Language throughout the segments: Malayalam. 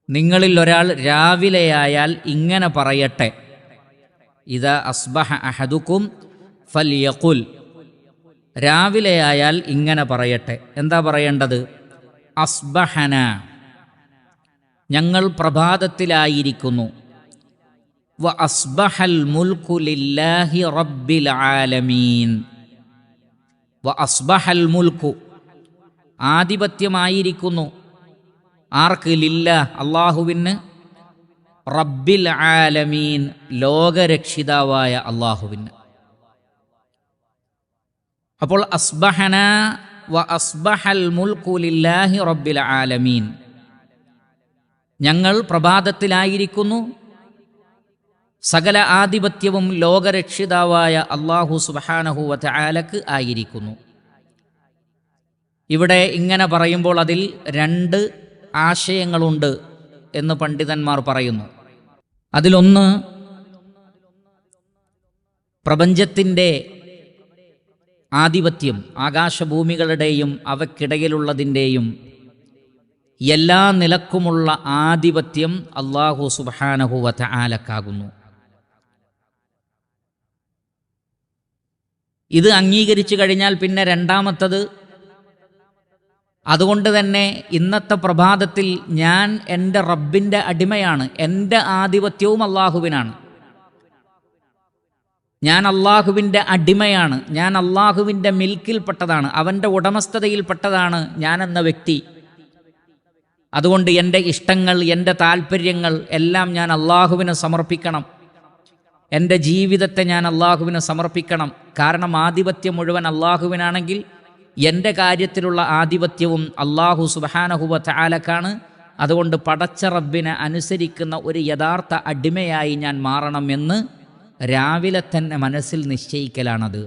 നിങ്ങളിൽ ഒരാൾ രാവിലെയായാൽ ഇങ്ങനെ പറയട്ടെ, ഇദാ അസ്ബഹ അഹദുക്കും ഫൽയഖുൽ. രാവിലെയായാൽ ഇങ്ങനെ പറയട്ടെ. എന്താ പറയേണ്ടത്? അസ്ബഹന, ഞങ്ങൾ പ്രഭാതത്തിലായിരിക്കുന്നു. വ അസ്ബഹൽ മുൽക്കു ലില്ലാഹി റബ്ബിൽ ആലമീൻ. വ അസ്ബഹൽ മുൽക്കു, ആധിപത്യമായിരിക്കുന്നു. ആർക്ക്? ലില്ലാഹ്, അള്ളാഹുവിന്. റബ്ബിൽ ആലമീൻ, ലോകരക്ഷിതാവായ അള്ളാഹുവിന്. അപ്പോൾ അസ്ബഹന വ അസ്ബഹൽ മുൽക്കു ലില്ലാഹി റബ്ബിൽ ആലമീൻ, ഞങ്ങൾ പ്രഭാതത്തിലായിരിക്കുന്നു, സകല ആധിപത്യവും ലോകരക്ഷിതാവായ അല്ലാഹു സുബ്ഹാനഹു വ തആലക്ക് ആയിരിക്കുന്നു. ഇവിടെ ഇങ്ങനെ പറയുമ്പോൾ അതിൽ രണ്ട് ആശയങ്ങളുണ്ട് എന്ന് പണ്ഡിതന്മാർ പറയുന്നു. അതിലൊന്ന്, പ്രപഞ്ചത്തിൻ്റെ ആധിപത്യം, ആകാശഭൂമികളുടെയും അവയ്ക്കിടയിലുള്ളതിൻ്റെയും എല്ലാ നിലക്കുമുള്ള ആധിപത്യം അല്ലാഹു സുബ്ഹാനഹു വ തആലക്കാകുന്നു. ഇത് അംഗീകരിച്ചു കഴിഞ്ഞാൽ പിന്നെ രണ്ടാമത്തത്, അതുകൊണ്ട് തന്നെ ഇന്നത്തെ പ്രഭാതത്തിൽ ഞാൻ എൻ്റെ റബ്ബിൻ്റെ അടിമയാണ്, എൻ്റെ ആധിപത്യവും അള്ളാഹുവിനാണ്. ഞാൻ അള്ളാഹുവിൻ്റെ അടിമയാണ്, ഞാൻ അള്ളാഹുവിൻ്റെ മിൽക്കിൽപ്പെട്ടതാണ്, അവൻ്റെ ഉടമസ്ഥതയിൽപ്പെട്ടതാണ് ഞാനെന്ന വ്യക്തി. അതുകൊണ്ട് എൻ്റെ ഇഷ്ടങ്ങൾ, എൻ്റെ താല്പര്യങ്ങൾ എല്ലാം ഞാൻ അള്ളാഹുവിന് സമർപ്പിക്കണം. എൻ്റെ ജീവിതത്തെ ഞാൻ അള്ളാഹുവിന് സമർപ്പിക്കണം. കാരണം ആധിപത്യം മുഴുവൻ അള്ളാഹുവിനാണെങ്കിൽ എൻ്റെ കാര്യത്തിലുള്ള ആധിപത്യവും അല്ലാഹു സുബ്ഹാനഹു വ തആലക്കാണ്. അതുകൊണ്ട് പടച്ച റബ്ബിനെ അനുസരിക്കുന്ന ഒരു യഥാർത്ഥ അടിമയായി ഞാൻ മാറണമെന്ന് രാവിലെ തന്നെ മനസ്സിൽ നിശ്ചയിക്കലാണത്.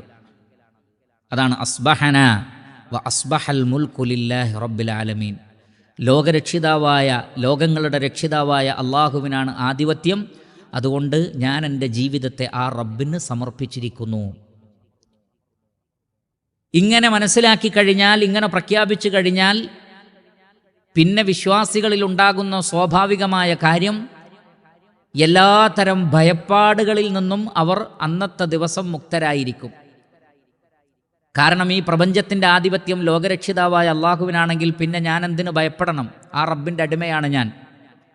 അതാണ് അസ്ബഹന വ അസ്ബഹൽ മുൽക്കു ലില്ലാഹി റബ്ബിൽ ആലമീൻ. ലോകരക്ഷിതാവായ, ലോകങ്ങളുടെ രക്ഷിതാവായ അള്ളാഹുവിനാണ് ആധിപത്യം. അതുകൊണ്ട് ഞാൻ എൻ്റെ ജീവിതത്തെ ആ റബ്ബിന് സമർപ്പിച്ചിരിക്കുന്നു. ഇങ്ങനെ മനസ്സിലാക്കി കഴിഞ്ഞാൽ, ഇങ്ങനെ പ്രഖ്യാപിച്ചു കഴിഞ്ഞാൽ, പിന്നെ വിശ്വാസികളിൽ ഉണ്ടാകുന്ന സ്വാഭാവികമായ കാര്യം, എല്ലാത്തരം ഭയപ്പാടുകളിൽ നിന്നും അവർ അന്നത്തെ ദിവസം മുക്തരായിരിക്കും. കാരണം ഈ പ്രപഞ്ചത്തിൻ്റെ ആധിപത്യം ലോകരക്ഷിതാവായ അള്ളാഹുവിനാണെങ്കിൽ പിന്നെ ഞാൻ എന്തിനു ഭയപ്പെടണം? ആ റബ്ബിൻ്റെ അടിമയാണ്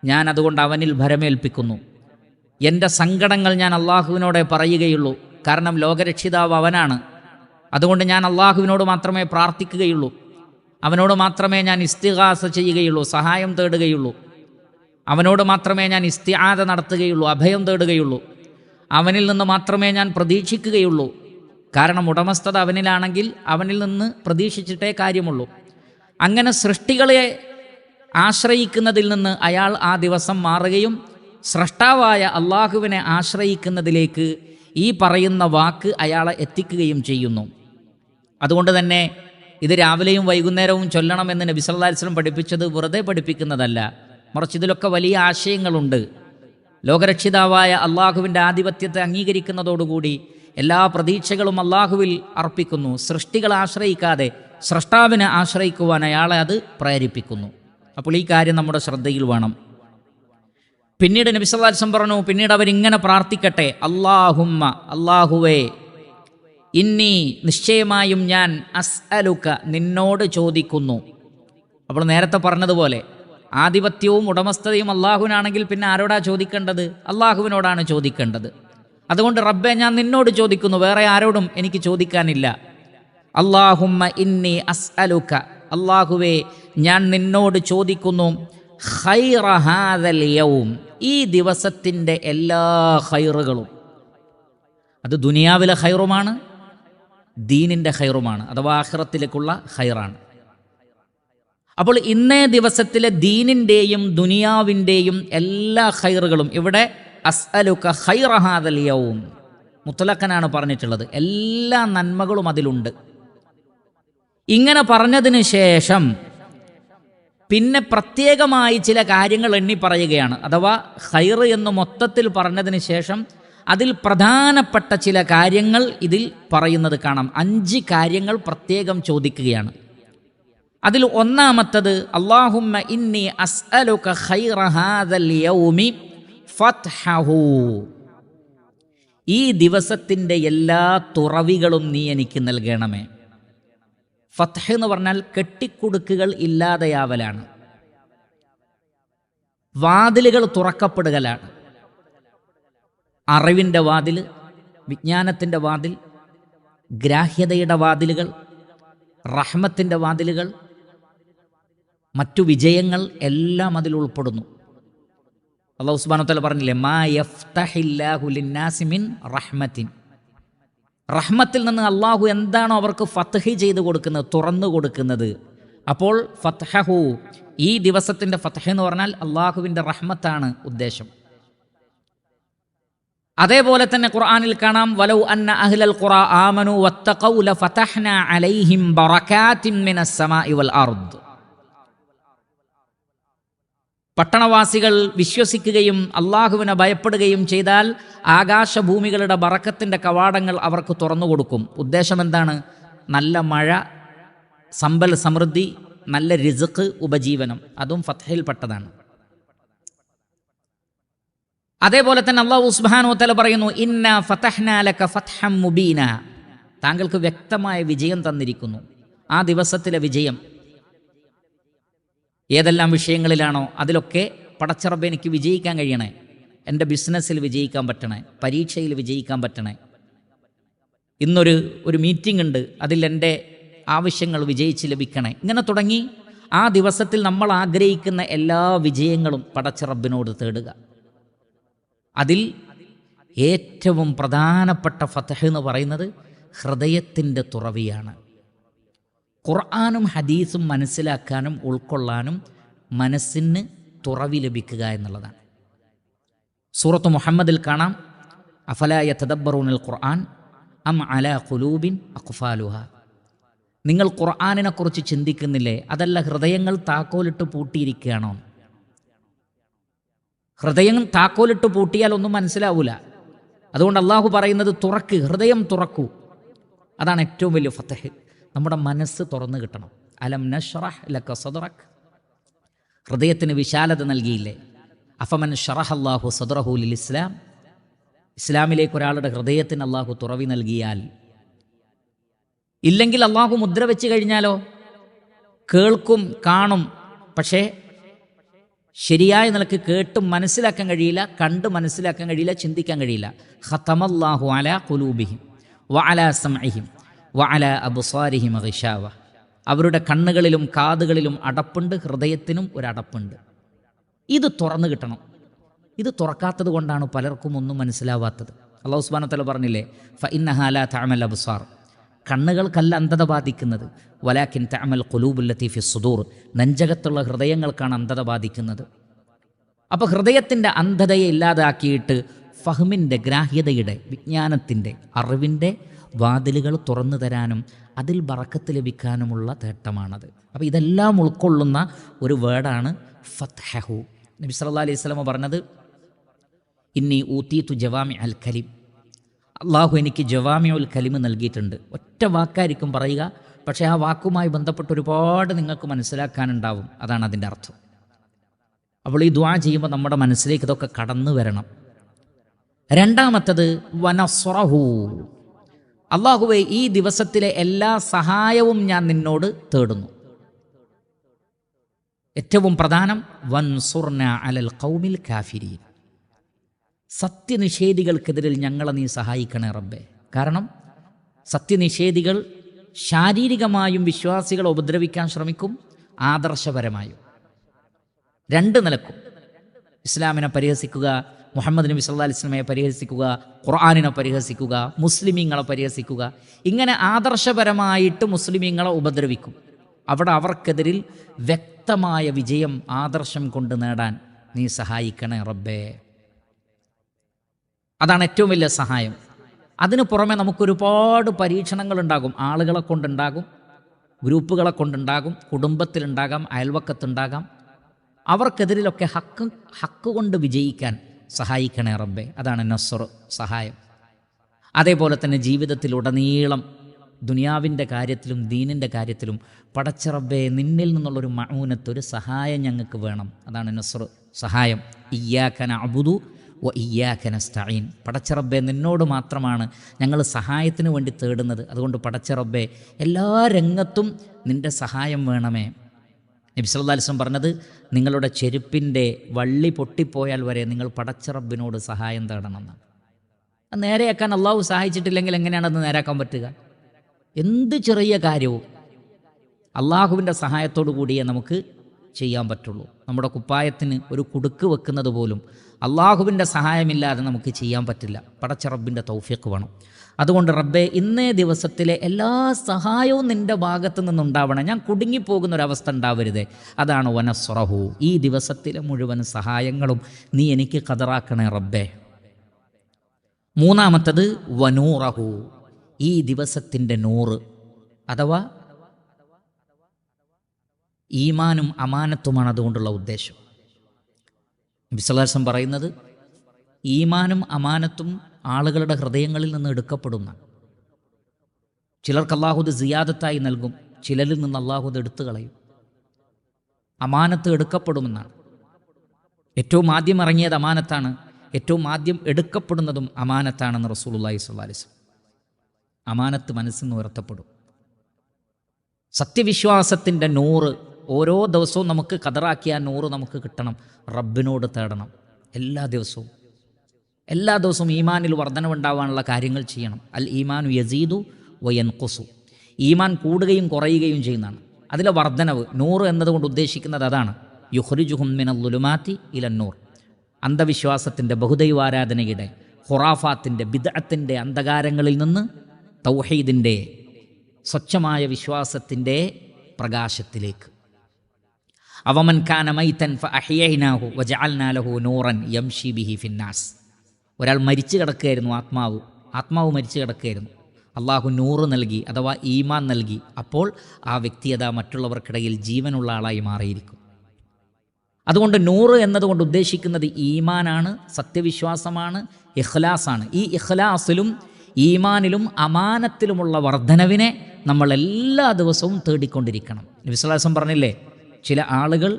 ഞാൻ അതുകൊണ്ട് അവനിൽ ഭരമേൽപ്പിക്കുന്നു. എൻ്റെ സങ്കടങ്ങൾ ഞാൻ അള്ളാഹുവിനോടെ പറയുകയുള്ളൂ. കാരണം ലോകരക്ഷിതാവ് അവനാണ്. അതുകൊണ്ട് ഞാൻ അള്ളാഹുവിനോട് മാത്രമേ പ്രാർത്ഥിക്കുകയുള്ളൂ, അവനോട് മാത്രമേ ഞാൻ ഇസ്തിഗാസ ചെയ്യുകയുള്ളൂ, സഹായം തേടുകയുള്ളൂ. അവനോട് മാത്രമേ ഞാൻ ഇസ്തിആദ നടത്തുകയുള്ളൂ, അഭയം തേടുകയുള്ളൂ. അവനിൽ നിന്ന് മാത്രമേ ഞാൻ പ്രതീക്ഷിക്കുകയുള്ളൂ. കാരണം ഉടമസ്ഥത അവനിലാണെങ്കിൽ അവനിൽ നിന്ന് പ്രതീക്ഷിച്ചിട്ടേ കാര്യമുള്ളൂ. അങ്ങനെ സൃഷ്ടികളെ ആശ്രയിക്കുന്നതിൽ നിന്ന് അയാൾ ആ ദിവസം മാറുകയും സ്രഷ്ടാവായ അള്ളാഹുവിനെ ആശ്രയിക്കുന്നതിലേക്ക് ഈ പറയുന്ന വാക്ക് അയാളെ എത്തിക്കുകയും ചെയ്യുന്നു. അതുകൊണ്ട് തന്നെ ഇത് രാവിലെയും വൈകുന്നേരവും ചൊല്ലണമെന്ന് നബി സല്ലല്ലാഹു അലൈഹി വസല്ലം പഠിപ്പിച്ചത് വെറുതെ പഠിപ്പിക്കുന്നതല്ല, മറിച്ച് ഇതിലൊക്കെ വലിയ ആശയങ്ങളുണ്ട്. ലോകരക്ഷിതാവായ അള്ളാഹുവിൻ്റെ ആധിപത്യത്തെ അംഗീകരിക്കുന്നതോടുകൂടി എല്ലാ പ്രതീക്ഷകളും അള്ളാഹുവിൽ അർപ്പിക്കുന്നു. സൃഷ്ടികളെ ആശ്രയിക്കാതെ സ്രഷ്ടാവിനെ ആശ്രയിക്കുവാൻ അയാളെ അത് പ്രേരിപ്പിക്കുന്നു. അപ്പോൾ ഈ കാര്യം നമ്മുടെ ശ്രദ്ധയിൽ വേണം. പിന്നീട് നബി സല്ലല്ലാഹു അലൈഹി വസല്ലം പറഞ്ഞു, പിന്നീട് അവരിങ്ങനെ പ്രാർത്ഥിക്കട്ടെ, അല്ലാഹുമ്മ, അല്ലാഹുവേ, ഇന്നി, നിശ്ചയമായും ഞാൻ, അസ്അലുക, നിന്നോട് ചോദിക്കുന്നു. അപ്പോൾ നേരത്തെ പറഞ്ഞതുപോലെ ആധിപത്യവും ഉടമസ്ഥതയും അള്ളാഹുവിനാണെങ്കിൽ പിന്നെ ആരോടാ ചോദിക്കേണ്ടത്? അള്ളാഹുവിനോടാണ് ചോദിക്കേണ്ടത്. അതുകൊണ്ട് റബ്ബേ, ഞാൻ നിന്നോട് ചോദിക്കുന്നു, വേറെ ആരോടും എനിക്ക് ചോദിക്കാനില്ല. അല്ലാഹുമ്മ ഇന്നി അസ്അലുക, അല്ലാഹുവേ, ഞാൻ നിന്നോട് ചോദിക്കുന്നു, ഖൈറ ഹാദൽ യൗം, ഈ ദിവസത്തിൻ്റെ എല്ലാ ഖൈറുകളും. അത് ദുനിയാവിലെ ഖൈറുമാണ്, ദീനിൻ്റെ ഖൈറുമാണ്, അഥവാ ആഖിറത്തിലേക്കുള്ള ഖൈറാണ്. അപ്പോൾ ഇന്നേ ദിവസത്തിലെ ദീനിൻ്റെയും ദുനിയാവിൻ്റെയും എല്ലാ ഖൈറുകളും, ഇവിടെ അസ്അലുക ഖൈറ ഹാദൽ യൗം മുത്ലഖനാണ് പറഞ്ഞിട്ടുള്ളത്, എല്ലാ നന്മകളും അതിലുണ്ട്. ഇങ്ങനെ പറഞ്ഞതിന് ശേഷം പിന്നെ പ്രത്യേകമായി ചില കാര്യങ്ങൾ എണ്ണി പറയുകയാണ്. അഥവാ ഖൈർ എന്ന് മൊത്തത്തിൽ പറഞ്ഞതിന് ശേഷം അതിൽ പ്രധാനപ്പെട്ട ചില കാര്യങ്ങൾ ഇതിൽ പറയുന്നത് കാണാം. 5 കാര്യങ്ങൾ പ്രത്യേകം ചോദിക്കുകയാണ്. അതിൽ ഒന്നാമത്തത് അല്ലാഹുമ്മ ഇന്നി അസ്അലുക ഖൈറ ഹാദൽ യൗമി ഫത്ഹഹു. ഈ ദിവസത്തിൻ്റെ എല്ലാ തുറവികളും നീ എനിക്ക് നൽകണമേ. ഫത്ഹ് എന്ന് പറഞ്ഞാൽ കെട്ടിക്കുടുക്കുകൾ ഇല്ലാതെയാവലാണ്, വാതിലുകൾ തുറക്കപ്പെടുകയാണ്. അറിവിൻ്റെ വാതിൽ, വിജ്ഞാനത്തിൻ്റെ വാതിൽ, ഗ്രാഹ്യതയുടെ വാതിലുകൾ, റഹ്മത്തിൻ്റെ വാതിലുകൾ, മറ്റു വിജയങ്ങൾ എല്ലാം അതിൽ ഉൾപ്പെടുന്നു. അല്ലാഹു സുബ്ഹാനഹു വ തആല പറഞ്ഞില്ലേ, മാ യഫ്തഹില്ലാഹു ലിന്നാസി മിൻ റഹ്മത്തിൻ. റഹ്മത്തിൽ നിന്ന് അള്ളാഹു എന്താണോ അവർക്ക് ഫത്ഹ് ചെയ്ത് കൊടുക്കുന്നത്, തുറന്നു കൊടുക്കുന്നത്. അപ്പോൾ ഫത്ഹഹു, ഈ ദിവസത്തിൻ്റെ ഫത്ഹ് എന്ന് പറഞ്ഞാൽ അള്ളാഹുവിൻ്റെ റഹ്മത്താണ് ഉദ്ദേശം. അതേപോലെ തന്നെ ഖുർആനിൽ കാണാം, വലൗ അന്ന അഹ്ലൽ ഖുറാ ആമനു വത്തഖൗ ലഫതഹ്നാ അലൈഹിം ബറകാതിൻ മിനസ് സമാഇ വൽ അർദ്. പട്ടണവാസികൾ വിശ്വസിക്കുകയും അള്ളാഹുവിനെ ഭയപ്പെടുകയും ചെയ്താൽ ആകാശഭൂമികളുടെ ബറക്കത്തിൻ്റെ കവാടങ്ങൾ അവർക്ക് തുറന്നു കൊടുക്കും. ഉദ്ദേശം എന്താണ്? നല്ല മഴ, സമ്പൽ സമൃദ്ധി, നല്ല റിസ്ക്, ഉപജീവനം. അതും ഫത്ഹിൽപ്പെട്ടതാണ്. അതേപോലെ തന്നെ അല്ലാഹു സുബ്ഹാനഹു വ തആല പറയുന്നു, ഇന്നാ ഫതഹ്നാ ലക ഫത്ഹം മുബീന. താങ്കൾക്ക് വ്യക്തമായ വിജയം തന്നിരിക്കുന്നു. ആ ദിവസത്തിലെ വിജയം ഏതെല്ലാം വിഷയങ്ങളിലാണോ അതിലൊക്കെ പടച്ചറബ് എനിക്ക് വിജയിക്കാൻ കഴിയണേ. എൻ്റെ ബിസിനസ്സിൽ വിജയിക്കാൻ പറ്റണേ, പരീക്ഷയിൽ വിജയിക്കാൻ പറ്റണേ. ഇന്നൊരു മീറ്റിംഗ് ഉണ്ട്, അതിൽ എൻ്റെ ആവശ്യങ്ങൾ വിജയിച്ച് ലഭിക്കണേ. ഇങ്ങനെ തുടങ്ങി ആ ദിവസത്തിൽ നമ്മൾ ആഗ്രഹിക്കുന്ന എല്ലാ വിജയങ്ങളും പടച്ചറബിനോട് തേടുക. അതിൽ ഏറ്റവും പ്രധാനപ്പെട്ട ഫത്ഹ് എന്ന് പറയുന്നത് ഹൃദയത്തിൻ്റെ തുറവിയാണ്. ഖുർആനും ഹദീസും മനസ്സിലാക്കാനും ഉൾക്കൊള്ളാനും മനസ്സിന് തുറവി ലഭിക്കുക എന്നുള്ളതാണ്. സൂറത്ത് മുഹമ്മദിൽ കാണാം, അഫലാ യതദബ്ബറൂനൽ ഖുർആൻ അം അലാ ഖുലൂബിൻ അഖ്ഫാലുഹ. നിങ്ങൾ ഖുർആനിനെ കുറിച്ച് ചിന്തിക്കുന്നില്ലേ? അതല്ല, ഹൃദയങ്ങൾ താക്കോലിട്ട് പൂട്ടിയിരിക്കുകയാണോ? ഹൃദയം താക്കോലിട്ട് പൂട്ടിയാൽ ഒന്നും മനസ്സിലാവൂല. അതുകൊണ്ട് അള്ളാഹു പറയുന്നത് തുറക്ക്, ഹൃദയം തുറക്കൂ. അതാണ് ഏറ്റവും വലിയ ഫത്ഹ്. നമ്മുടെ മനസ്സ് തുറന്നു കിട്ടണം. അലം നശ്റഹ് ലക സദ്റക്. ഹൃദയത്തിന് വിശാലത നൽകിയില്ലേ? അഫമൻ ശറഹ അല്ലാഹു സദ്റഹു ലിൽ ഇസ്ലാം. ഇസ്ലാമിലേക്ക് ഒരാളുടെ ഹൃദയത്തിന് അള്ളാഹു തുറവി നൽകിയാൽ, ഇല്ലെങ്കിൽ അള്ളാഹു മുദ്ര വെച്ച് കഴിഞ്ഞാലോ? കേൾക്കും, കാണും, പക്ഷേ ശരിയായ നിലക്ക് കേട്ടും മനസ്സിലാക്കാൻ കഴിയില്ല, കണ്ട് മനസ്സിലാക്കാൻ കഴിയില്ല, ചിന്തിക്കാൻ കഴിയില്ല. ഖതമല്ലാഹു അലാ ഖുലൂബിഹിം വഅലാ സമഇഹിം വഅലാ അബ്സാരിഹിം ഗിശാവ. അവരുടെ കണ്ണുകളിലും കാതുകളിലും അടപ്പുണ്ട്, ഹൃദയത്തിനും ഒരടപ്പുണ്ട്. ഇത് തുറന്നു കിട്ടണം. ഇത് തുറക്കാത്തത് കൊണ്ടാണ് പലർക്കും ഒന്നും മനസ്സിലാവാത്തത്. അല്ലാഹു സുബ്ഹാനഹു വ തആല പറഞ്ഞില്ലേ, ഫഇന്നഹാ ലാ തഅമൽ അബ്സാർ. കണ്ണുകൾക്കല്ല അന്ധത ബാധിക്കുന്നത്, വലാകിൻ തഅമൽ ഖുലൂബുല്ലതി ഫി സുദൂർ. നെഞ്ചകത്തുള്ള ഹൃദയങ്ങൾക്കാണ് അന്ധത ബാധിക്കുന്നത്. അപ്പോൾ ഹൃദയത്തിൻ്റെ അന്ധതയെ ഇല്ലാതാക്കിയിട്ട് ഫഹ്മിൻ്റെ, ഗ്രാഹ്യതയുടെ, വിജ്ഞാനത്തിൻ്റെ, അറിവിൻ്റെ വാതിലുകൾ തുറന്നു തരാനും അതിൽ ബറക്കത്ത് ലഭിക്കാനുമുള്ള തേട്ടമാണത്. അപ്പോൾ ഇതെല്ലാം ഉൾക്കൊള്ളുന്ന ഒരു വേർഡാണ് ഫത്ഹു. നബി സല്ലല്ലാഹു അലൈഹി വസല്ലം പറഞ്ഞത്, ഇന്നി ഊതീതു ജവാമി അൽ കലിം. അള്ളാഹു എനിക്ക് ജവാമിഉൽ കലിമ് നൽകിയിട്ടുണ്ട്. ഒറ്റ വാക്കായിരിക്കും പറയുക, പക്ഷേ ആ വാക്കുമായി ബന്ധപ്പെട്ട് ഒരുപാട് നിങ്ങൾക്ക് മനസ്സിലാക്കാനുണ്ടാവും. അതാണ് അതിൻ്റെ അർത്ഥം. അപ്പോൾ ഈ ദുആ ചെയ്യുമ്പോൾ നമ്മുടെ മനസ്സിലേക്ക് ഇതൊക്കെ കടന്നു വരണം. രണ്ടാമത്തത് വനസ്റഹു. അള്ളാഹുവേ, ഈ ദിവസത്തിലെ എല്ലാ സഹായവും ഞാൻ നിന്നോട് തേടുന്നു. ഏറ്റവും പ്രധാനം വൻസുർന അലൽ ഖൗമിൽ കാഫിരീൻ. സത്യനിഷേധികൾക്കെതിരിൽ ഞങ്ങളെ നീ സഹായിക്കണേ റബ്ബേ. കാരണം സത്യനിഷേധികൾ ശാരീരികമായും വിശ്വാസികളെ ഉപദ്രവിക്കാൻ ശ്രമിക്കും, ആദർശപരമായും. രണ്ട് നിലക്കും. ഇസ്ലാമിനെ പരിഹസിക്കുക, മുഹമ്മദ് നബി സല്ലല്ലാഹു അലൈഹി വസല്ലമയെ പരിഹസിക്കുക, ഖുർആനിനെ പരിഹസിക്കുക, മുസ്ലിമീങ്ങളെ പരിഹസിക്കുക. ഇങ്ങനെ ആദർശപരമായിട്ട് മുസ്ലിമീങ്ങളെ ഉപദ്രവിക്കും. അവിടെ അവർക്കെതിരിൽ വ്യക്തമായ വിജയം ആദർശം കൊണ്ട് നേടാൻ നീ സഹായിക്കണേ റബ്ബേ. അതാണ് ഏറ്റവും വലിയ സഹായം. അതിനു പുറമെ നമുക്കൊരുപാട് പരീക്ഷണങ്ങളുണ്ടാകും. ആളുകളെ കൊണ്ടുണ്ടാകും, ഗ്രൂപ്പുകളെ കൊണ്ടുണ്ടാകും, കുടുംബത്തിലുണ്ടാകാം, അയൽവക്കത്തുണ്ടാകാം. അവർക്കെതിരിലൊക്കെ ഹക്ക് കൊണ്ട് വിജയിക്കാൻ സഹായിക്കണേ റബ്ബേ. അതാണ് നസ്ർ, സഹായം. അതേപോലെ തന്നെ ജീവിതത്തിലുടനീളം ദുനിയാവിൻ്റെ കാര്യത്തിലും ദീനിൻ്റെ കാര്യത്തിലും പടച്ച റബ്ബേ നിന്നിൽ നിന്നുള്ളൊരു മഊനത്ത്, ഒരു സഹായം ഞങ്ങൾക്ക് വേണം. അതാണ് നസ്ർ, സഹായം. ഇയ്യാക നഅ്ബുദു വ ഇയ്യാക നസ്തഈൻ. പടച്ച റബ്ബേ നിന്നോട് മാത്രമാണ് ഞങ്ങൾ സഹായത്തിന് വേണ്ടി തേടുന്നത്. അതുകൊണ്ട് പടച്ച റബ്ബേ എല്ലാ രംഗത്തും നിൻ്റെ സഹായം വേണമേ. നബി സല്ലല്ലാഹു അലൈഹി വസല്ലം പറഞ്ഞത്, നിങ്ങളുടെ ചെരുപ്പിൻ്റെ വള്ളി പൊട്ടിപ്പോയാൽ വരെ നിങ്ങൾ പടച്ച റബ്ബിനോട് സഹായം തേടണമെന്നാണ്. അത് നേരെയാക്കാൻ അള്ളാഹു സഹായിച്ചിട്ടില്ലെങ്കിൽ എങ്ങനെയാണ് അത് നേരാക്കാൻ പറ്റുക? എന്ത് ചെറിയ കാര്യവും അള്ളാഹുവിൻ്റെ സഹായത്തോടു കൂടിയേ നമുക്ക് ചെയ്യാൻ പറ്റുള്ളൂ. നമ്മുടെ കുപ്പായത്തിന് ഒരു കുടുക്ക് വെക്കുന്നത് പോലും അള്ളാഹുവിൻ്റെ സഹായമില്ലാതെ നമുക്ക് ചെയ്യാൻ പറ്റില്ല. പടച്ച റബ്ബിൻ്റെ തൗഫീഖ് വേണം. അതുകൊണ്ട് റബ്ബേ ഇന്നേ ദിവസത്തിലെ എല്ലാ സഹായവും നിൻ്റെ ഭാഗത്തു നിന്നുണ്ടാവണം. ഞാൻ കുടുങ്ങിപ്പോകുന്നൊരവസ്ഥ ഉണ്ടാവരുതേ. അതാണ് വനസ്റഹു. ഈ ദിവസത്തിലെ മുഴുവൻ സഹായങ്ങളും നീ എനിക്ക് ഖദറാക്കണേ റബ്ബേ. മൂന്നാമത്തത് വനൂറഹു. ഈ ദിവസത്തിൻ്റെ നൂറ് അഥവാ ഈമാനും അമാനത്തുമാണ് അതുകൊണ്ടുള്ള ഉദ്ദേശം. നബി സല്ലല്ലാഹു അലൈഹി വസല്ലം പറയുന്നത്, ഈമാനും അമാനത്തും ആളുകളുടെ ഹൃദയങ്ങളിൽ നിന്ന് എടുക്കപ്പെടുന്ന, ചിലർക്ക് അല്ലാഹു സിയാദത്തായി നൽകും, ചിലരിൽ നിന്ന് അല്ലാഹു എടുത്തു കളയും. അമാനത്ത് എടുക്കപ്പെടുമെന്നാണ്. ഏറ്റവും ആദ്യം ഇറങ്ങിയത് അമാനത്താണ്, ഏറ്റവും ആദ്യം എടുക്കപ്പെടുന്നതും അമാനത്താണെന്ന് റസൂലുള്ളാഹി സ്വല്ലല്ലാഹു അലൈഹി വസല്ലം. അമാനത്ത് മനസ്സിൽ നിന്ന് ഉയർത്തപ്പെടും. സത്യവിശ്വാസത്തിൻ്റെ നൂറ് ഓരോ ദിവസവും നമുക്ക് ഖദറാക്കിയ നൂറ് നമുക്ക് കിട്ടണം. റബ്ബിനോട് തേടണം. എല്ലാ ദിവസവും ഈമാനിൽ വർധനവുണ്ടാവാനുള്ള കാര്യങ്ങൾ ചെയ്യണം. അൽ ഈമാനു യസീദു വയൻഖുസു. ഈമാൻ കൂടുകയും കുറയുകയും ചെയ്യുന്നതാണ്. അതിലെ വർധനവ് നൂറ് എന്നതുകൊണ്ട് ഉദ്ദേശിക്കുന്നത് അതാണ്. യുഖ്രിജുഹും മിനൽ ളുലുമാതി ഇലൻ നൂർ. അന്ധവിശ്വാസത്തിൻ്റെ, ബഹുദൈവാരാധനയുടെ, ഖുറാഫാത്തിൻ്റെ, ബിദ്അത്തിൻ്റെ അന്ധകാരങ്ങളിൽ നിന്ന് തൗഹീദിൻ്റെ, സ്വച്ഛമായ വിശ്വാസത്തിൻ്റെ പ്രകാശത്തിലേക്ക്. അവമൻ കാന മൈതൻ ഫഅഹ്യൈനാഹു വജഅൽനാ ലഹു നൂറൻ യംശി ബിഹി ഫിന്നാസ്. ഒരാൾ മരിച്ചു കിടക്കുകയായിരുന്നു, ആത്മാവ് മരിച്ചു കിടക്കുകയായിരുന്നു. അള്ളാഹു നൂറ് നൽകി അഥവാ ഈമാൻ നൽകി. അപ്പോൾ ആ വ്യക്തിയത മറ്റുള്ളവർക്കിടയിൽ ജീവനുള്ള ആളായി മാറിയിരിക്കും. അതുകൊണ്ട് നൂറ് എന്നതുകൊണ്ട് ഉദ്ദേശിക്കുന്നത് ഈമാനാണ്, സത്യവിശ്വാസമാണ്, ഇഖ്ലാസാണ്. ഈ ഇഖ്ലാസിലും ഈമാനിലും അമാനത്തിലുമുള്ള വർധനവിനെ നമ്മൾ എല്ലാ ദിവസവും തേടിക്കൊണ്ടിരിക്കണം. നബി സല്ലല്ലാഹു അലൈഹി വസല്ലം പറഞ്ഞില്ലേ, ചില ആളുകൾ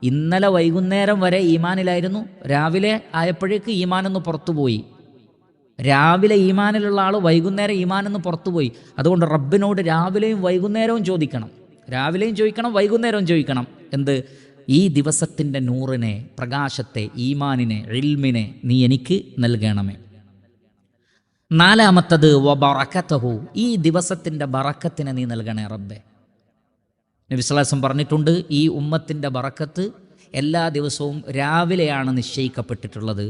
ഇന്നലെ വൈകുന്നേരം വരെ ഈമാനിലായിരുന്നു, രാവിലെ ആയപ്പോഴേക്ക് ഈമാനൊന്ന് പുറത്തുപോയി. രാവിലെ ഈമാനിലുള്ള ആൾ വൈകുന്നേരം ഈമാനൊന്ന് പുറത്തുപോയി. അതുകൊണ്ട് റബ്ബിനോട് രാവിലെയും വൈകുന്നേരവും ചോദിക്കണം. രാവിലെയും ചോദിക്കണം, വൈകുന്നേരവും ചോദിക്കണം. എന്ത്? ഈ ദിവസത്തിൻ്റെ നൂറിനെ, പ്രകാശത്തെ, ഈമാനിനെ, ഇൽമിനെ നീ എനിക്ക് നൽകണമേ. നാലാമത്തത് വബറകതഹു. ഈ ദിവസത്തിൻ്റെ ബറക്കത്തിനെ നീ നൽകണേ റബ്ബേ. നബി സല്ലല്ലാഹു അലൈഹി വസല്ലം പറഞ്ഞിട്ടുണ്ട്, ഈ ഉമ്മത്തിൻ്റെ ബറക്കത്ത് എല്ലാ ദിവസവും രാവിലെയാണ് നിശ്ചയിക്കപ്പെട്ടിട്ടുള്ളത്.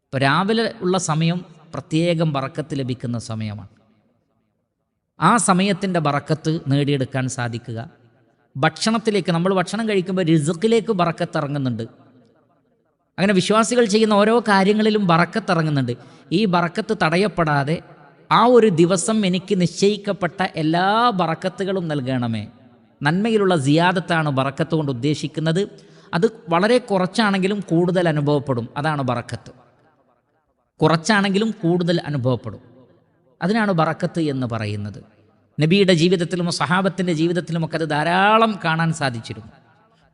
ഇപ്പോൾ രാവിലെ ഉള്ള സമയം പ്രത്യേകം ബറക്കത്ത് ലഭിക്കുന്ന സമയമാണ്. ആ സമയത്തിൻ്റെ ബറക്കത്ത് നേടിയെടുക്കാൻ സാധിക്കുക. ഭക്ഷണത്തിലേക്ക്, നമ്മൾ ഭക്ഷണം കഴിക്കുമ്പോൾ റിസ്ക്കിലേക്ക് ബറക്കത്ത് ഇറങ്ങുന്നുണ്ട്. അങ്ങനെ വിശ്വാസികൾ ചെയ്യുന്ന ഓരോ കാര്യങ്ങളിലും ബറക്കത്ത് ഇറങ്ങുന്നുണ്ട്. ഈ ബറക്കത്ത് തടയപ്പെടാതെ ആ ഒരു ദിവസം എനിക്ക് നിശ്ചയിക്കപ്പെട്ട എല്ലാ ബറക്കത്തുകളും നൽകണമേ. നന്മയിലുള്ള സിയാദത്താണ് ബറക്കത്ത് കൊണ്ട് ഉദ്ദേശിക്കുന്നത്. അത് വളരെ കുറച്ചാണെങ്കിലും കൂടുതൽ അനുഭവപ്പെടും. അതാണ് ബറക്കത്ത്. കുറച്ചാണെങ്കിലും കൂടുതൽ അനുഭവപ്പെടും. അതിനാണ് ബറക്കത്ത് എന്ന് പറയുന്നത്. നബിയുടെ ജീവിതത്തിലും സഹാബത്തിൻ്റെ ജീവിതത്തിലുമൊക്കെ അത് ധാരാളം കാണാൻ സാധിച്ചിരുന്നു.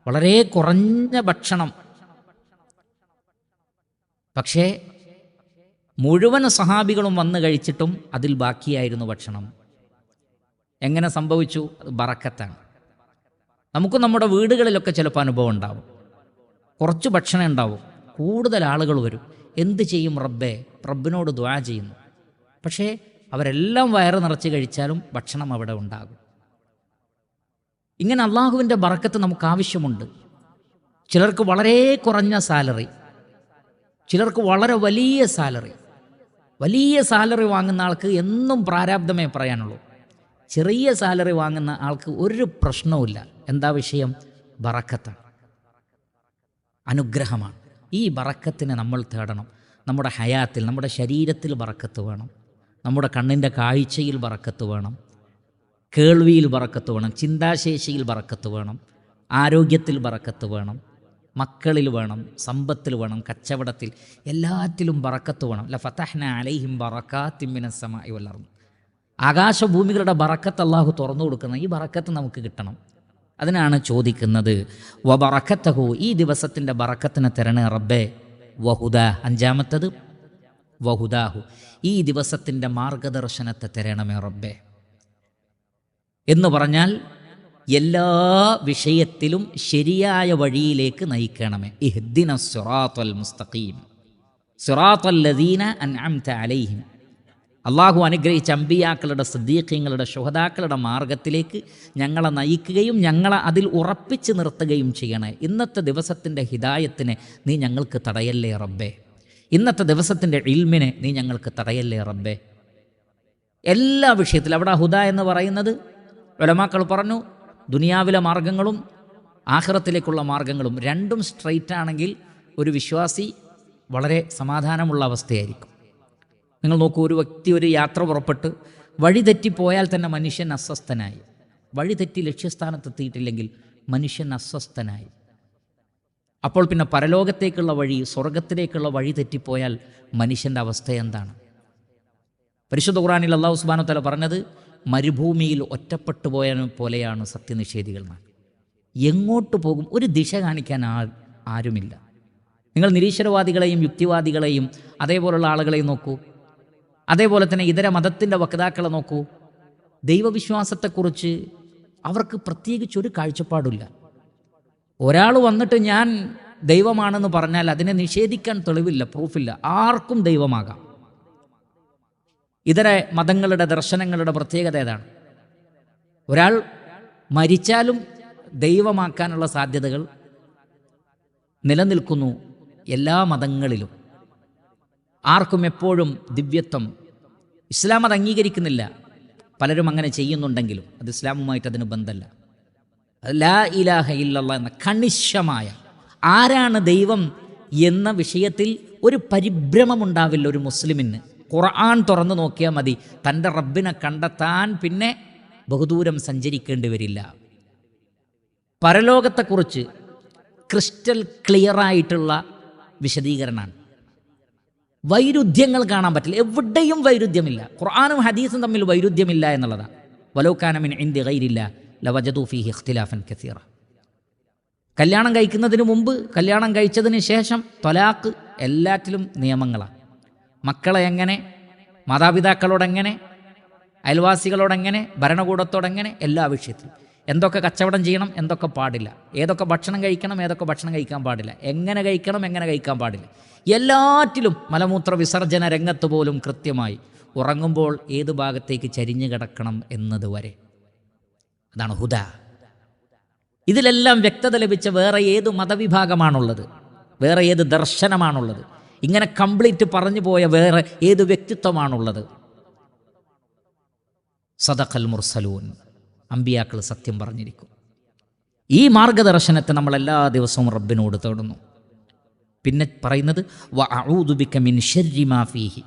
വളരെ കുറഞ്ഞ ഭക്ഷണം, പക്ഷേ മുഴുവൻ സഹാബികളും വന്ന് കഴിച്ചിട്ടും അതിൽ ബാക്കിയായിരുന്നു ഭക്ഷണം. എങ്ങനെ സംഭവിച്ചു? അത് ബറക്കത്താണ്. നമുക്ക് നമ്മുടെ വീടുകളിലൊക്കെ ചിലപ്പോൾ അനുഭവം ഉണ്ടാവും. കുറച്ച് ഭക്ഷണം ഉണ്ടാവും, കൂടുതൽ ആളുകൾ വരും. എന്ത് ചെയ്യും റബ്ബേ? റബ്ബിനോട് ദുആ ചെയ്യുന്നു. പക്ഷേ അവരെല്ലാം വയറ് നിറച്ച് കഴിച്ചാലും ഭക്ഷണം അവിടെ ഉണ്ടാകും. ഇങ്ങനെ അള്ളാഹുവിൻ്റെ ബറക്കത്ത് നമുക്ക് ആവശ്യമുണ്ട്. ചിലർക്ക് വളരെ കുറഞ്ഞ സാലറി, ചിലർക്ക് വളരെ വലിയ സാലറി. വലിയ സാലറി വാങ്ങുന്ന ആൾക്ക് എന്നും പ്രാരാബ്ധമേ പറയാനുള്ളൂ. ചെറിയ സാലറി വാങ്ങുന്ന ആൾക്ക് ഒരു പ്രശ്നവുമില്ല. എന്താ വിഷയം? ബറക്കത്താണ്, അനുഗ്രഹമാണ്. ഈ ബറക്കത്തിനെ നമ്മൾ തേടണം. നമ്മുടെ ഹയാത്തിൽ, നമ്മുടെ ശരീരത്തിൽ ബറക്കത്ത് വേണം. നമ്മുടെ കണ്ണിൻ്റെ കാഴ്ചയിൽ ബറക്കത്ത് വേണം. കേൾവിയിൽ ബറക്കത്ത് വേണം. ചിന്താശേഷിയിൽ ബറക്കത്ത് വേണം. ആരോഗ്യത്തിൽ ബറക്കത്ത് വേണം. മക്കളിൽ വേണം. സമ്പത്തിൽ വേണം. കച്ചവടത്തിൽ, എല്ലാറ്റിലും ബറക്കത്ത് വേണം. ലഫതഹ്ന അലൈഹിം ബറകാത്തിൻ മിനസ് സമാഇ വൽ അർദ്. ആകാശഭൂമികളുടെ ബറക്കത്ത് അള്ളാഹു തുറന്നു കൊടുക്കുന്ന ഈ ബറക്കത്ത് നമുക്ക് കിട്ടണം. അതിനാണ് ചോദിക്കുന്നത്. വ ബറക്കത്തഹു, ഈ ദിവസത്തിൻ്റെ ബറക്കത്തിനെ തരണേ റബ്ബേ. വഹുദ, അഞ്ചാമത്തത് വഹുദാഹു, ഈ ദിവസത്തിൻ്റെ മാർഗദർശനത്തെ തരണമേ റബ്ബേ. എന്ന് പറഞ്ഞാൽ എല്ലാ വിഷയത്തിലും ശരിയായ വഴിയിലേക്ക് നയിക്കണമേ. ഇഹ്ദിന സിറാത്തൽ മുസ്തഖീം സിറാത്തൽ ലദീന അൻഅംത അലൈഹിം, അള്ളാഹു അനുഗ്രഹിച്ച അമ്പിയാക്കളുടെ സിദ്ദീഖീങ്ങളുടെ ശുഹദാക്കളുടെ മാർഗത്തിലേക്ക് ഞങ്ങളെ നയിക്കുകയും ഞങ്ങളെ അതിൽ ഉറപ്പിച്ച് നിർത്തുകയും ചെയ്യണേ. ഇന്നത്തെ ദിവസത്തിൻ്റെ ഹിദായത്തിനെ നീ ഞങ്ങൾക്ക് തടയല്ലേ റബ്ബേ. ഇന്നത്തെ ദിവസത്തിൻ്റെ ഇൽമിനെ നീ ഞങ്ങൾക്ക് തടയല്ലേ റബ്ബേ. എല്ലാ വിഷയത്തിലും അവിടെ ഹുദ എന്ന് പറയുന്നത് ഉലമാക്കൾ പറഞ്ഞു, ദുനിയാവിലെ മാർഗങ്ങളും ആഖിറത്തിലേക്കുള്ള മാർഗങ്ങളും രണ്ടും സ്ട്രൈറ്റ് ആണെങ്കിൽ ഒരു വിശ്വാസി വളരെ സമാധാനമുള്ള അവസ്ഥയായിരിക്കും. നിങ്ങൾ നോക്കൂ, ഒരു വ്യക്തി ഒരു യാത്ര പുറപ്പെട്ട് വഴി തെറ്റിപ്പോയാൽ തന്നെ മനുഷ്യൻ അസ്വസ്ഥനായി. വഴി തെറ്റി ലക്ഷ്യസ്ഥാനത്തെത്തിയിട്ടില്ലെങ്കിൽ മനുഷ്യൻ അസ്വസ്ഥനായി. അപ്പോൾ പിന്നെ പരലോകത്തേക്കുള്ള വഴി, സ്വർഗത്തിലേക്കുള്ള വഴി തെറ്റിപ്പോയാൽ മനുഷ്യൻ്റെ അവസ്ഥ എന്താണ്? പരിശുദ്ധ ഖുർആനിൽ അല്ലാഹു സുബ്ഹാനഹു വ തആല പറഞ്ഞത്, മരുഭൂമിയിൽ ഒറ്റപ്പെട്ടു പോയ പോലെയാണ് സത്യനിഷേധികൾ. എങ്ങോട്ട് പോകും? ഒരു ദിശ കാണിക്കാൻ ആരുമില്ല. നിങ്ങൾ നിരീശ്വരവാദികളെയും യുക്തിവാദികളെയും അതേപോലുള്ള ആളുകളെയും നോക്കൂ. അതേപോലെ തന്നെ ഇതര മതത്തിൻ്റെ വക്താക്കളെ നോക്കൂ. ദൈവവിശ്വാസത്തെക്കുറിച്ച് അവർക്ക് പ്രത്യേകിച്ചൊരു കാഴ്ചപ്പാടില്ല. ഒരാൾ വന്നിട്ട് ഞാൻ ദൈവമാണെന്ന് പറഞ്ഞാൽ അതിനെ നിഷേധിക്കാൻ തെളിവില്ല, പ്രൂഫില്ല. ആർക്കും ദൈവമാകാം. ഇതര മതങ്ങളുടെ ദർശനങ്ങളുടെ പ്രത്യേകത ഏതാണ്? ഒരാൾ മരിച്ചാലും ദൈവമാക്കാനുള്ള സാധ്യതകൾ നിലനിൽക്കുന്നു എല്ലാ മതങ്ങളിലും. ആർക്കും എപ്പോഴും ദിവ്യത്വം ഇസ്ലാം അത് അംഗീകരിക്കുന്നില്ല. പലരും അങ്ങനെ ചെയ്യുന്നുണ്ടെങ്കിലും അത് ഇസ്ലാമുമായിട്ട് അതിന് ബന്ധമല്ല. ലാ ഇലാഹ ഇല്ലല്ലാഹ് എന്ന കണിശമായ ആരാണ് ദൈവം എന്ന വിഷയത്തിൽ ഒരു പരിഭ്രമമുണ്ടാവില്ല ഒരു മുസ്ലിമിന്. ഖുർആൻ തുറന്നു നോക്കിയാൽ മതി, തൻ്റെ റബ്ബിനെ കണ്ടെത്താൻ പിന്നെ ബഹുദൂരം സഞ്ചരിക്കേണ്ടി വരില്ല. പരലോകത്തെക്കുറിച്ച് ക്രിസ്റ്റൽ ക്ലിയറായിട്ടുള്ള വിശദീകരണമാണ്. വൈരുദ്ധ്യങ്ങൾ കാണാൻ പറ്റില്ല, എവിടെയും വൈരുദ്ധ്യമില്ല. ഖുർആനും ഹദീസും തമ്മിൽ വൈരുദ്ധ്യമില്ല എന്നുള്ളതാണ്. വലൗ കാന മിൻ ഇൻദി ഗൈരില്ലാ ലവജദൂ ഫീഹി ഇഖ്തിലാഫൻ കസീറ. കല്യാണം കഴിക്കുന്നതിന് മുമ്പ്, കല്യാണം കഴിച്ചതിന് ശേഷം ത്വലാഖ്, എല്ലാറ്റിലും നിയമങ്ങളാണ്. മക്കളെ എങ്ങനെ, മാതാപിതാക്കളോടെങ്ങനെ, അയൽവാസികളോടെങ്ങനെ, ഭരണകൂടത്തോടെങ്ങനെ, എല്ലാ വിഷയത്തിലും എന്തൊക്കെ കച്ചവടം ചെയ്യണം, എന്തൊക്കെ പാടില്ല, ഏതൊക്കെ ഭക്ഷണം കഴിക്കണം, ഏതൊക്കെ ഭക്ഷണം കഴിക്കാൻ പാടില്ല, എങ്ങനെ കഴിക്കണം, എങ്ങനെ കഴിക്കാൻ പാടില്ല, എല്ലാറ്റിലും മലമൂത്ര വിസർജന രംഗത്ത് പോലും കൃത്യമായി ഉറങ്ങുമ്പോൾ ഏത് ഭാഗത്തേക്ക് ചരിഞ്ഞു കിടക്കണം എന്നതുവരെ. അതാണ് ഹുദ. ഇതിലെല്ലാം വ്യക്തത ലഭിച്ച വേറെ ഏത് മതവിഭാഗമാണുള്ളത്? വേറെ ഏത് ദർശനമാണുള്ളത്? ഇങ്ങനെ കംപ്ലീറ്റ് പറഞ്ഞു പോയ വേറെ ഏത് വ്യക്തിത്വമാണുള്ളത്? സദഖൽ മുർസലൂൻ, അമ്പിയാക്കൾ സത്യം പറഞ്ഞിരിക്കും. ഈ മാർഗദർശനത്തെ നമ്മൾ എല്ലാ ദിവസവും റബ്ബിനോട് തേടുന്നു. പിന്നെ പറയുന്നത് വഅഊദു ബിക മിൻ ശർരി മാ ഫീഹി,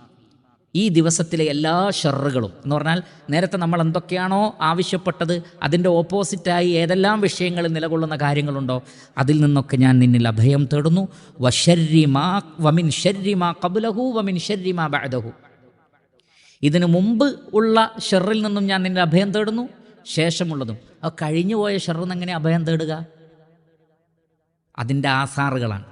ഈ ദിവസത്തിലെ എല്ലാ ഷർറുകളും എന്ന് പറഞ്ഞാൽ നേരത്തെ നമ്മൾ എന്തൊക്കെയാണോ ആവശ്യപ്പെട്ടത് അതിൻ്റെ ഓപ്പോസിറ്റായി ഏതെല്ലാം വിഷയങ്ങളിൽ നിലകൊള്ളുന്ന കാര്യങ്ങളുണ്ടോ അതിൽ നിന്നൊക്കെ ഞാൻ നിന്നിൽ അഭയം തേടുന്നു. വമിൻ ശർരി മാ ഖബ്ലഹു വമിൻ ശർരി മാ ബഅദഹു, ഇതിനു മുമ്പ് ഉള്ള ഷർറിൽ നിന്നും ഞാൻ നിന്നിൽ അഭയം തേടുന്നു, ശേഷമുള്ളതും. ആ കഴിഞ്ഞു പോയ ഷർറിൽ നിന്ന് എങ്ങനെ അഭയം തേടുക? അതിൻ്റെ ആസാറുകളാണ്.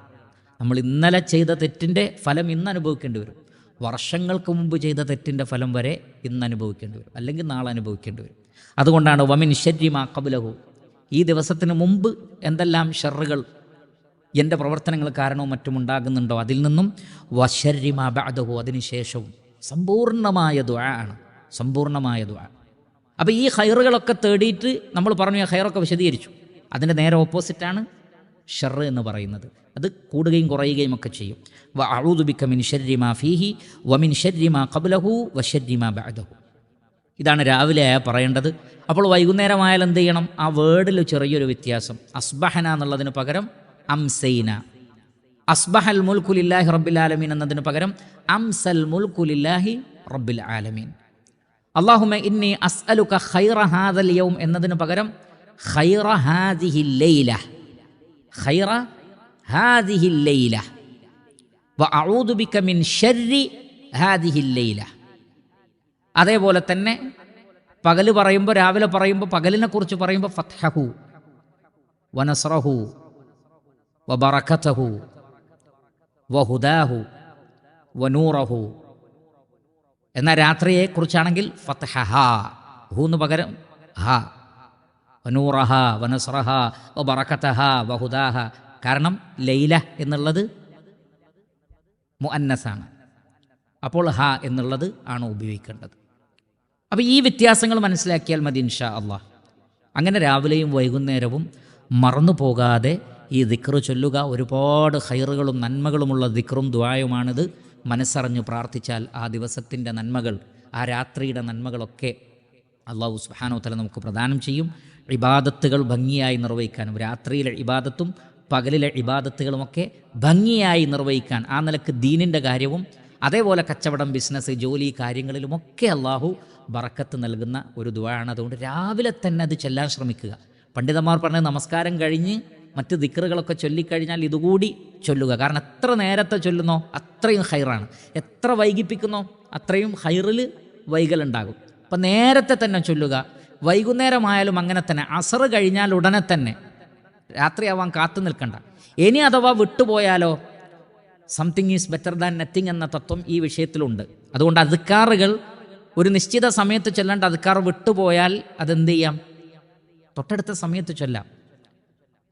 നമ്മൾ ഇന്നലെ ചെയ്ത തെറ്റിൻ്റെ ഫലം ഇന്ന് അനുഭവിക്കേണ്ടി വരും. വർഷങ്ങൾക്ക് മുമ്പ് ചെയ്ത തെറ്റിൻ്റെ ഫലം വരെ ഇന്ന് അനുഭവിക്കേണ്ടി വരും, അല്ലെങ്കിൽ നാളെ അനുഭവിക്കേണ്ടി വരും. അതുകൊണ്ടാണ് വമിൻ ശർരി മാ ഖബ്ലഹു, ഈ ദിവസത്തിന് മുമ്പ് എന്തെല്ലാം ഷർറുകൾ എൻ്റെ പ്രവർത്തനങ്ങൾ കാരണവും മറ്റും ഉണ്ടാകുന്നുണ്ടോ അതിൽ നിന്നും, വശർരി മാ ബഅദഹു, അതിനുശേഷവും. സമ്പൂർണ്ണമായ ദുആ ആണ്, സമ്പൂർണ്ണമായ ദുആ. അപ്പോൾ ഈ ഖൈറുകളൊക്കെ തേടിയിട്ട് നമ്മൾ പറഞ്ഞു, ആ ഖൈറൊക്കെ വിശദീകരിച്ചു. അതിൻ്റെ നേരെ ഓപ്പോസിറ്റാണ് ഷർറ് എന്ന് പറയുന്നത്. അത് കൂടുകയും കുറയുകയും ഒക്കെ ചെയ്യും. വഅഊദു ബിക മിൻ ശർരി മാ ഫീഹി വമിൻ ശർരി മാ ഖബ്ലഹു വശർരി മാ ബഅദഹു. ഇതാണ് രാവിലെ പറയേണ്ടത്. അപ്പോൾ വൈകുന്നേരമായാൽ എന്ത് ചെയ്യണം? ആ വേർഡിൽ ചെറിയൊരു വ്യത്യാസം. അസ്ബഹന എന്നുള്ളതിന് പകരം അംസൈന, അസ്ബഹൽ മുൽക്കു ലില്ലാഹി റബ്ബിൽ ആലമീൻ എന്നതിന് പകരം അംസൽ മുൽക്കു ലില്ലാഹി റബ്ബിൽ ആലമീൻ. അല്ലാഹുമ്മ ഇന്നി അസ്അലുക ഖൈറ ഹാദൽ യൗം എന്നതിന് പകരം ഖൈറ ഹാദിഹിൽ ലൈല, ഖൈറ ഹാദിഹിൽ ലൈല വഅഊദു ബിക മിൻ ശർരി ഹാദിഹിൽ ലൈല. അതേപോലെ തന്നെ പകല് പറയുമ്പോൾ, രാവിലെ പറയുമ്പോൾ, പകലിനെ കുറിച്ച് പറയുമ്പോൾ ഫത്ഹഹു വനസ്റഹു വബറകതഹു വഹുദാഹു വനൂറഹു. എന്നാൽ രാത്രിയെക്കുറിച്ചാണെങ്കിൽ ഫത്ഹഹ, ഹൂന്ന് പകരം ഹ, വനൂറഹ വനസ്റഹ വബറകതഹ വഹുദാഹ. കാരണം ലൈല എന്നുള്ളത് മുഅന്നസാണ്, അപ്പോൾ ഹ എന്നുള്ളത് ആണ് ഉപയോഗിക്കേണ്ടത്. അപ്പോൾ ഈ വ്യത്യാസങ്ങൾ മനസ്സിലാക്കിയാൽ മതി ഇൻഷാ അള്ളാഹ്. അങ്ങനെ രാവിലെയും വൈകുന്നേരവും മറന്നു പോകാതെ ഈ ദിക്റ് ചൊല്ലുക. ഒരുപാട് ഖൈറുകളും നന്മകളുമുള്ള ദിക്റും ദുആയുമാണിത്. മനസ്സറിഞ്ഞ് പ്രാർത്ഥിച്ചാൽ ആ ദിവസത്തിൻ്റെ നന്മകൾ, ആ രാത്രിയുടെ നന്മകളൊക്കെ അള്ളാഹു സുബ്ഹാനഹു വ തആല നമുക്ക് പ്രദാനം ചെയ്യും. ഇബാദത്തുകൾ ഭംഗിയായി നിർവഹിക്കാനും, രാത്രിയിലെ ഇബാദത്തും പകലിലെ ഇബാദത്തുകളുമൊക്കെ ഭംഗിയായി നിർവഹിക്കാൻ, ആ നിലക്ക് ദീനിൻ്റെ കാര്യവും അതേപോലെ കച്ചവടം, ബിസിനസ്, ജോലി കാര്യങ്ങളിലുമൊക്കെ അള്ളാഹു ബറക്കത്ത് നൽകുന്ന ഒരു ദുആണ്. അതുകൊണ്ട് രാവിലെ തന്നെ അത് ചെല്ലാൻ ശ്രമിക്കുക. പണ്ഡിതന്മാർ പറഞ്ഞ നമസ്കാരം കഴിഞ്ഞ് മറ്റ് ദിക്റുകളൊക്കെ ചൊല്ലിക്കഴിഞ്ഞാൽ ഇതുകൂടി ചൊല്ലുക. കാരണം എത്ര നേരത്തെ ചൊല്ലുന്നോ അത്രയും ഹൈറാണ്, എത്ര വൈകിപ്പിക്കുന്നോ അത്രയും ഹൈറിൽ വൈകലുണ്ടാകും. അപ്പം നേരത്തെ തന്നെ ചൊല്ലുക. വൈകുന്നേരമായാലും അങ്ങനെ തന്നെ. അസർ കഴിഞ്ഞാൽ ഉടനെ തന്നെ, രാത്രിയാവാൻ കാത്തു നിൽക്കണ്ട. ഇനി അഥവാ വിട്ടുപോയാലോ, something is better than nothing എന്ന തത്വം ഈ വിഷയത്തിലുണ്ട്. അതുകൊണ്ട് അദ്കാറുകൾ ഒരു നിശ്ചിത സമയത്ത് ചൊല്ലേണ്ട അദ്കാർ വിട്ടുപോയാൽ അതെന്ത് ചെയ്യാം, തൊട്ടടുത്ത സമയത്ത് ചൊല്ലാം.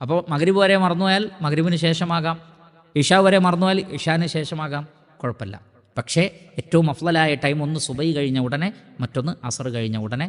അപ്പോൾ മഗ്രിബ് വരെ മറന്നുപോയാൽ മഗ്രിബിന് ശേഷമാകാം, ഇഷാ വരെ മറന്നുപോയാൽ ഇഷാന് ശേഷമാകാം, കുഴപ്പമില്ല. പക്ഷേ ഏറ്റവും അഫ്ളലായ ടൈം ഒന്ന് സുബഹി കഴിഞ്ഞ ഉടനെ, മറ്റൊന്ന് അസർ കഴിഞ്ഞ ഉടനെ